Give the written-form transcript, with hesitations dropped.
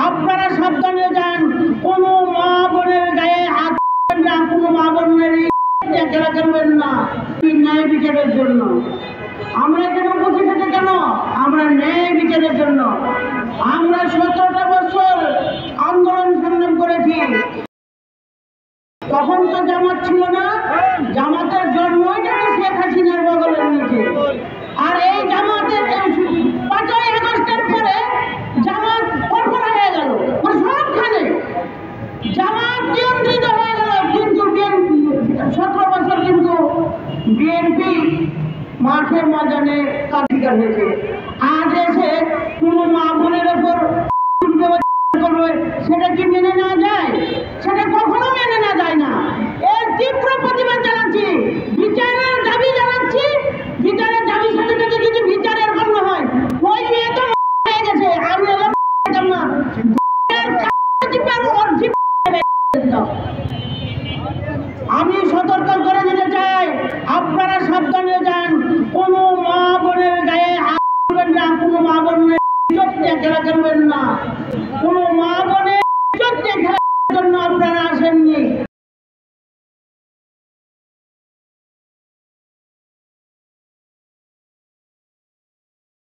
আপনারা সাবধানে যান, কোনো মা বোনের গায়ে হাত না, কোনো মা বোনের খেলা করবেন না ন্যায় বিচারের জন্য। আমরা কেন বসে থাকে কেন? আমরা ন্যায় বিচারের জন্য। আমরা 17টা বছর আন্দোলন সংগ্রাম করেছি। তখন তো জামাত ছিল না, জামাতের জন্মই শেখ হাসিনার বগলের নিচে। আর এই জামাতের 5ই আগস্টের পরে জামাত পরপরা হয়ে গেল, সবখানে জামাত নিয়ন্ত্রিত হয়ে গেল। কিন্তু 17 বছর কিন্তু বিএনপি মাঠে ময়দানে কার্যকর হয়েছে। আজ এসে কোনো মা বোনের ওপর করবে, সেটা কি মেনে নেওয়া যায়? সেটা কখনো মেনে নেওয়া যায় না। এর তীব্র প্রতিবাদ জানাচ্ছি, বিচারের দাবি জানাচ্ছি। বিচারের দাবির সাথে সাথে যদি বিচারের গণ্য হয়, ওই মেয়ে তো হয়ে গেছে, আমি এলাম না। আমি সতর্ক করে দিতে চাই, আপনারা সাবধানে যান, কোনো মা বোনের গায়ে হাত করবেন না, কোনো মা বোনের খেলা করবেন না, কোনো মা বোনের খেলার জন্য আপনারা